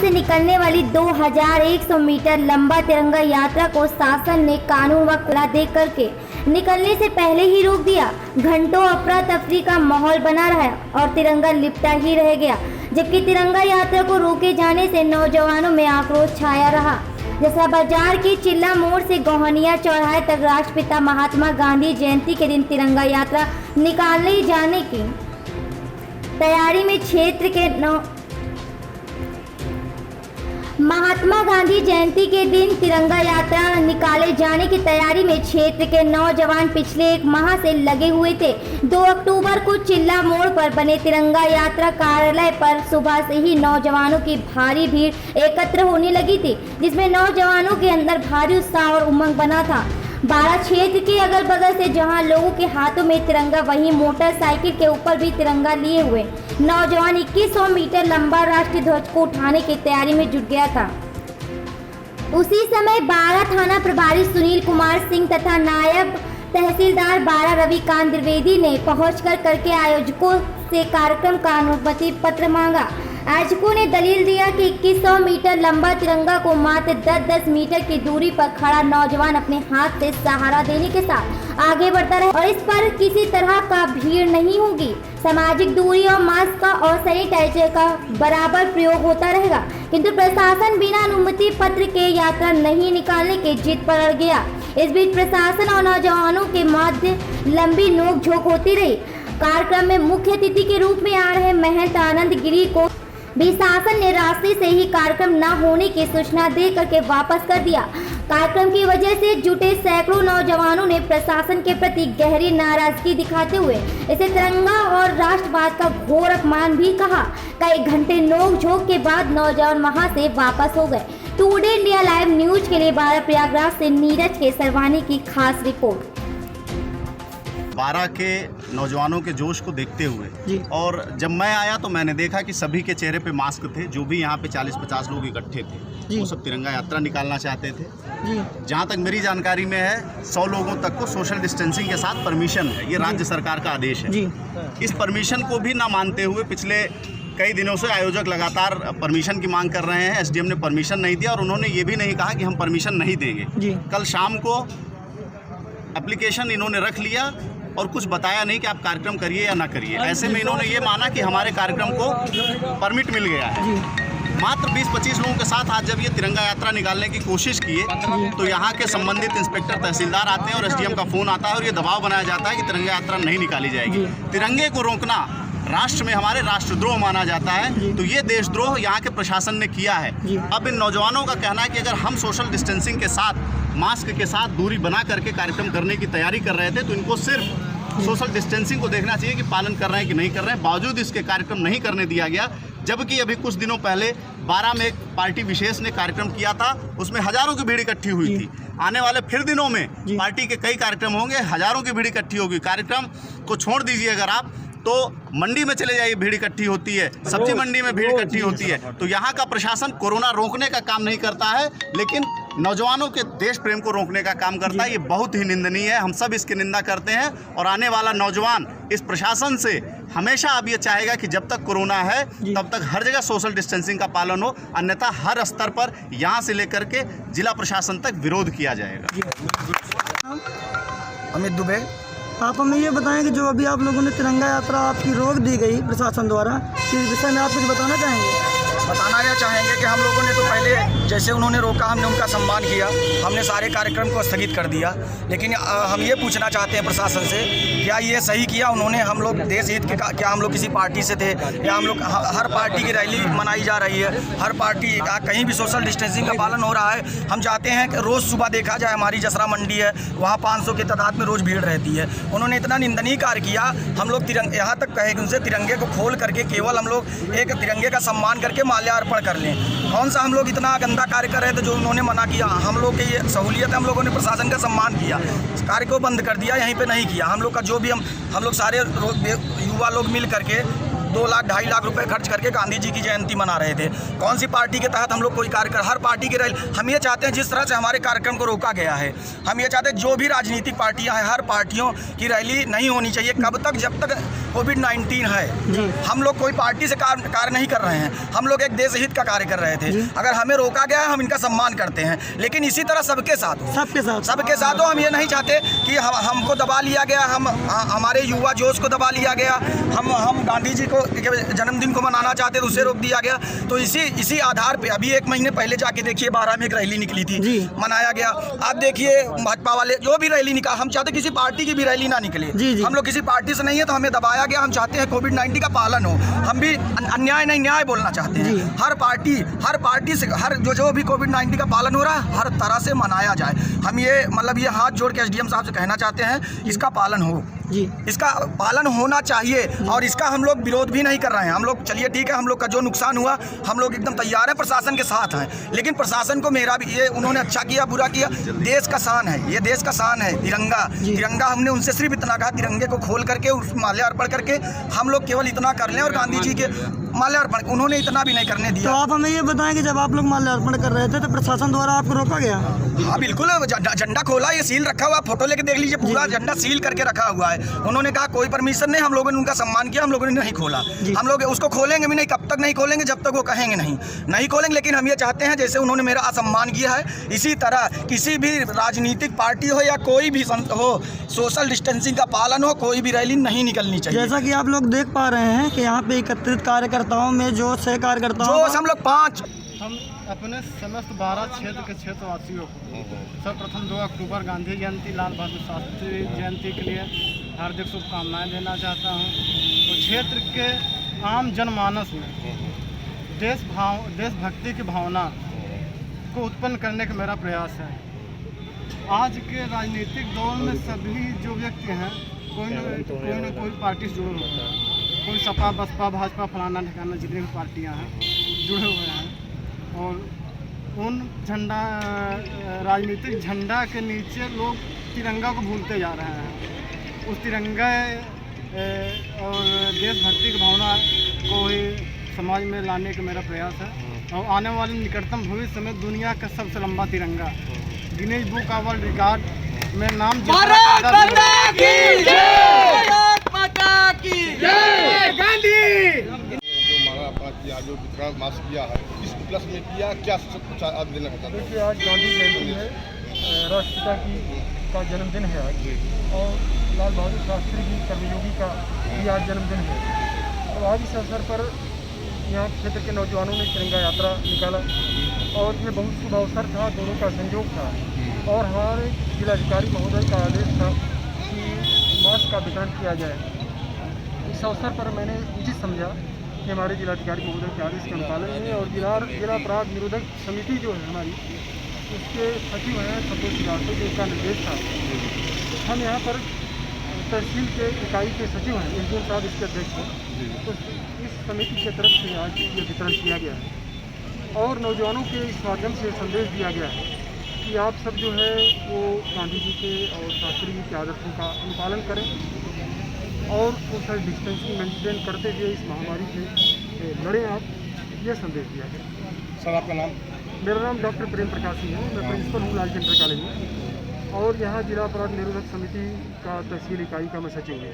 से निकलने वाली 2100 मीटर लंबा तिरंगा यात्रा को शासन ने कानून व खुला दे करके निकलने से पहले ही रोक दिया। घंटों अफरा तफरी का माहौल बना रहा और तिरंगा लिपटा ही रह गया, जबकि तिरंगा यात्रा को रोके जाने से नौजवानों में आक्रोश छाया रहा। जैसा बाजार के चिल्ला मोड़ से गोहनिया चौराहे तक राष्ट्रपिता महात्मा गांधी जयंती के दिन तिरंगा यात्रा निकाले जाने की तैयारी में क्षेत्र के महात्मा गांधी जयंती के दिन तिरंगा यात्रा निकाले जाने की तैयारी में क्षेत्र के नौजवान पिछले एक माह से लगे हुए थे। 2 अक्टूबर को चिल्ला मोड़ पर बने तिरंगा यात्रा कार्यालय पर सुबह से ही नौजवानों की भारी भीड़ एकत्र होने लगी थी, जिसमें नौजवानों के अंदर भारी उत्साह और उमंग बना था। 12 क्षेत्र के अगल बगल से जहां लोगों के हाथों में तिरंगा, वहीं मोटरसाइकिल के ऊपर भी तिरंगा लिए हुए नौजवान 2100 मीटर लंबा राष्ट्रीय ध्वज को उठाने की तैयारी में जुट गया था। उसी समय 12 थाना प्रभारी सुनील कुमार सिंह तथा नायब तहसीलदार 12 रविकांत द्विवेदी ने पहुंचकर करके आयोजकों से कार्यक्रम का अनुमति पत्र मांगा। आयोजकों ने दलील दिया कि 2100 मीटर लंबा तिरंगा को मात्र 10-10 मीटर की दूरी पर खड़ा नौजवान अपने हाथ से सहारा देने के साथ आगे बढ़ता रहे और इस पर किसी तरह का भीड़ नहीं होगी। सामाजिक दूरी और मास्क का और सैनिटाइजर का बराबर प्रयोग होता रहेगा, किंतु प्रशासन बिना अनुमति पत्र के यात्रा नहीं निकालने की जिद पर अड़ गया। इस बीच प्रशासन और नौजवानों के मध्य लंबी नोकझोंक होती रही। कार्यक्रम में मुख्य अतिथि के रूप में आ रहे महंत आनंद गिरी को भी शासन ने रास्ते से ही कार्यक्रम न होने की सूचना दे करके वापस कर दिया। कार्यक्रम की वजह से जुटे सैकड़ों नौजवानों ने प्रशासन के प्रति गहरी नाराजगी दिखाते हुए इसे तिरंगा और राष्ट्रवाद का घोर अपमान भी कहा। कई घंटे नोक-झोंक के बाद नौजवान वहां से वापस हो गए। टुडे इंडिया लाइव न्यूज के लिए प्रयागराज से नीरज के सरवानी की खास रिपोर्ट। 12 के नौजवानों के जोश को देखते हुए और जब मैं आया तो मैंने देखा कि सभी के चेहरे पे मास्क थे। जो भी यहाँ पे 40-50 लोग इकट्ठे थे वो सब तिरंगा यात्रा निकालना चाहते थे। जहाँ तक मेरी जानकारी में है 100 लोगों तक को सोशल डिस्टेंसिंग के साथ परमिशन है। ये राज्य सरकार का आदेश है। इस परमिशन को भी ना मानते हुए पिछले कई दिनों से आयोजक लगातार परमिशन की मांग कर रहे हैं। एसडीएम ने परमिशन नहीं दिया और उन्होंने ये भी नहीं कहा कि हम परमिशन नहीं देंगे। कल शाम को एप्लीकेशन इन्होंने रख लिया और कुछ बताया नहीं कि आप कार्यक्रम करिए या ना करिए। ऐसे में इन्होंने ये माना कि हमारे कार्यक्रम को परमिट मिल गया है। मात्र 20-25 लोगों के साथ आज जब ये तिरंगा यात्रा निकालने की कोशिश किए तो यहाँ के संबंधित इंस्पेक्टर तहसीलदार आते हैं और एसडीएम का फ़ोन आता है और ये दबाव बनाया जाता है कि तिरंगा यात्रा नहीं निकाली जाएगी। तिरंगे को रोकना राष्ट्र में हमारे राष्ट्रद्रोह माना जाता है। तो ये देशद्रोह यहाँ के प्रशासन ने किया है। अब इन नौजवानों का कहना है कि अगर हम सोशल डिस्टेंसिंग के साथ, मास्क के साथ दूरी बना करके कार्यक्रम करने की तैयारी कर रहे थे तो इनको सिर्फ सोशल डिस्टेंसिंग को देखना चाहिए कि पालन कर रहे हैं कि नहीं कर रहे हैं। बावजूद इसके कार्यक्रम नहीं करने दिया गया, जबकि अभी कुछ दिनों पहले 12 में एक पार्टी विशेष ने कार्यक्रम किया था, उसमें हजारों की भीड़ इकट्ठी हुई थी। आने वाले फिर दिनों में पार्टी के कई कार्यक्रम होंगे, हजारों की भीड़ इकट्ठी होगी। कार्यक्रम को छोड़ दीजिए, अगर आप तो मंडी में चले जाइए, भीड़ इकट्ठी होती है, सब्जी मंडी में भीड़ इकट्ठी होती है। तो यहाँ का प्रशासन कोरोना रोकने का काम नहीं करता है, लेकिन नौजवानों के देश प्रेम को रोकने का काम करता है। ये बहुत ही निंदनीय है। हम सब इसकी निंदा करते हैं और आने वाला नौजवान इस प्रशासन से हमेशा अब ये चाहेगा कि जब तक कोरोना है तब तक हर जगह सोशल डिस्टेंसिंग का पालन हो, अन्यथा हर स्तर पर यहाँ से लेकर के जिला प्रशासन तक विरोध किया जाएगा। अमित दुबे। आप हमें ये बताएं कि जो अभी आप लोगों ने तिरंगा यात्रा आपकी रोक दी गई प्रशासन द्वारा, इस विषय में आप कुछ बताना चाहेंगे? बताना यह चाहेंगे कि हम लोगों ने तो पहले जैसे उन्होंने रोका हमने उनका सम्मान किया, हमने सारे कार्यक्रम को स्थगित कर दिया। लेकिन हम ये पूछना चाहते हैं प्रशासन से, क्या ये सही किया उन्होंने? हम लोग देश हित के क्या हम लोग किसी पार्टी से थे या हम लोग हर पार्टी की रैली मनाई जा रही है, हर पार्टी कहीं भी सोशल डिस्टेंसिंग का पालन हो रहा है। हम चाहते हैं कि रोज़ सुबह देखा जाए, हमारी जसरा मंडी है, वहाँ 500 की तादाद में रोज़ भीड़ रहती है। उन्होंने इतना निंदनीय कार्य किया। हम लोग यहाँ तक कहे कि उनसे तिरंगे को खोल करके केवल हम लोग एक तिरंगे का सम्मान करके माल्यार्पण कर लें। कौन सा हम लोग इतना गंदा कार्य कर रहे थे जो उन्होंने मना किया? हम लोग की ये सहूलियत है, हम लोगों ने प्रशासन का सम्मान किया, कार्य को बंद कर दिया, यहीं पे नहीं किया। हम लोग का जो भी हम लोग सारे युवा लोग मिल करके 2 लाख 2.5 लाख रुपए खर्च करके गांधी जी की जयंती मना रहे थे। कौन सी पार्टी के तहत हम लोग कोई कार्यक्रम, हर पार्टी की रैली, हम ये चाहते हैं जिस तरह से हमारे कार्यक्रम को रोका गया है, हम ये चाहते हैं जो भी राजनीतिक पार्टियां हैं, हर पार्टियों की रैली नहीं होनी चाहिए। कब तक? जब तक कोविड-19 है। हम लोग कोई पार्टी से कार्य नहीं कर रहे हैं, हम लोग एक देश हित का कार्य कर रहे थे। अगर हमें रोका गया है, हम इनका सम्मान करते हैं, लेकिन इसी तरह सबके साथ हो। हम ये नहीं चाहते कि हमको दबा लिया गया, हमारे युवा जोश को दबा लिया गया, हम गांधी जी को जन्मदिन को मनाना चाहते थे, उसे रोक दिया गया। तो इसी आधार पे अभी 1 महीने पहले जाके देखिए 12 में एक रैली निकली थी, मनाया गया। अब देखिए भाजपा वाले जो भी रैली निकाल, हम चाहते किसी पार्टी की भी रैली ना निकले। हम लोग किसी पार्टी से नहीं है, तो हमें दबाया गया। हम चाहते हैं कोविड-19 का पालन हो। हम भी अन्याय नहीं, न्याय बोलना चाहते हैं। हर पार्टी से जो भी कोविड-19 का पालन हो रहा है, हर तरह से मनाया जाए। हम ये मतलब ये हाथ जोड़ के एसडीएम साहब से कहना चाहते हैं, इसका पालन हो, इसका पालन होना चाहिए। और इसका हम लोग विरोध भी नहीं कर रहे हैं। हम लोग चलिए ठीक है, हम लोग का जो नुकसान हुआ, हम लोग एकदम तैयार हैं, प्रशासन के साथ हैं। लेकिन प्रशासन को मेरा भी ये, उन्होंने अच्छा किया बुरा किया, देश का शान है, ये देश का शान है तिरंगा। हमने उनसे सिर्फ इतना कहा, तिरंगे को खोल करके उस माल्यार्पण करके हम लोग केवल इतना कर लें, और गांधी जी के माल्यार्पण उन्होंने इतना भी नहीं करने दिया। तो आप हमें ये बताएं कि जब आप लोग माल्यार्पण कर रहे थे तो प्रशासन द्वारा आपको रोका गया? हाँ बिल्कुल, झंडा खोला, ये सील रखा हुआ, फोटो लेके देख लीजिए, पूरा झंडा सील करके रखा हुआ है। उन्होंने कहा कोई परमिशन नहीं, हम लोगों ने उनका सम्मान किया, हम लोगों ने नहीं खोला। हम लोग उसको खोलेंगे भी नहीं, कब तक नहीं खोलेंगे? जब तक वो कहेंगे नहीं खोलेंगे। लेकिन हम ये चाहते हैं, जैसे उन्होंने मेरा असम्मान किया है, इसी तरह किसी भी राजनीतिक पार्टी हो या कोई भी हो, सोशल डिस्टेंसिंग का पालन हो, कोई भी रैली नहीं निकलनी चाहिए। जैसा कि आप लोग देख पा रहे हैं कि यहाँ पे एकत्रित कार्यकर्ताओं में जो कार्यकर्ताओं, हम लोग 5 हम अपने समस्त 12 क्षेत्र के क्षेत्रवासियों को सर्वप्रथम 2 अक्टूबर गांधी जयंती, लाल बहादुर शास्त्री जयंती के लिए हार्दिक शुभकामनाएं देना चाहता हूं। तो क्षेत्र के आम जनमानस में देशभक्ति की भावना को उत्पन्न करने का मेरा प्रयास है। आज के राजनीतिक दौर में सभी जो व्यक्ति हैं, कोई न कोई पार्टी से जुड़े होते हैं। कोई सपा, बसपा, भाजपा, फलाना ठिकाना, जितनी भी पार्टियां हैं जुड़े हुए हैं, और उन राजनीतिक झंडा के नीचे लोग तिरंगा को भूलते जा रहे हैं। उस तिरंगा और देशभक्ति की भावना को ही समाज में लाने का मेरा प्रयास है। और आने वाले निकटतम भविष्य में दुनिया का सबसे लंबा तिरंगा Guinness book of world record में नाम जो वितरण मास्क किया है, इस उपलक्ष्य में किया, क्या आप देना चाहते हैं? देखिए, आज गांधी जयंती है, राष्ट्रपिता का जन्मदिन है आज, और लाल बहादुर शास्त्री जी कर्मयोगी का भी आज जन्मदिन है। और आज इस अवसर पर यहाँ क्षेत्र के नौजवानों ने तिरंगा यात्रा निकाला, और ये बहुत शुभ अवसर था, दोनों का संयोग था। और हमारे जिलाधिकारी महोदय का आदेश था कि मास्क का वितरण किया जाए। इस अवसर पर मैंने उचित समझा कि हमारे जिलाधिकारी महोदय के आदेश के अनुपालन में, और जिला अपराध निरोधक समिति जो है हमारी, उसके सचिव हैं संतोष श्रीवास्तव, जिनका निर्देश था। हम यहाँ पर तहसील के इकाई के सचिव हैं, एसडीएम साहब इसके अध्यक्ष हैं। तो इस समिति की तरफ से आज ये वितरण किया गया है, और नौजवानों के इस माध्यम से संदेश दिया गया है कि आप सब जो है वो गांधी जी के और शास्त्री जी के आदर्शों का अनुपालन करें, और सोशल डिस्टेंसिंग मेंटेन करते हुए इस महामारी से लड़ें। आप ये संदेश दिया गया। सर, आपका नाम? मेरा नाम डॉक्टर प्रेम प्रकाश सिंह है, मैं प्रिंसिपल हूँ लाल इंटर कॉलेज में, और यहाँ जिला अपराध निरोधक समिति का तहसील इकाई का मैं सचिव हूँ।